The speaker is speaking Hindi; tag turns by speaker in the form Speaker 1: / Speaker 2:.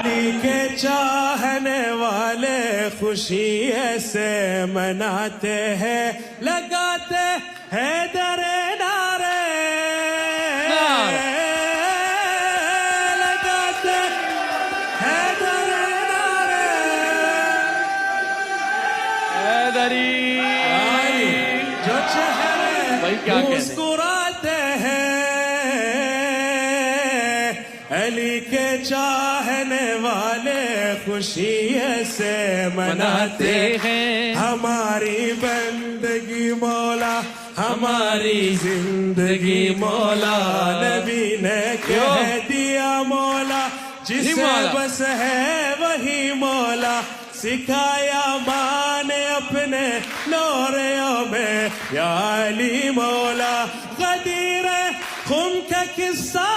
Speaker 1: अली के चाहने वाले खुशी ऐसे मनाते हैं, लगाते हैं दरे नारे, लगाते हैं दरे नारे। जो चेहरे मुस्कुराते हैं, अली के चाहने वाले खुशी ऐसे मनाते हैं। हमारी बंदगी मौला, हमारी जिंदगी मौला, नबी ने कह दिया मौला, जिसे बस है वही मौला। सिखाया माने अपने नौरियों में या अली मौला। गदीर खुम का किस्सा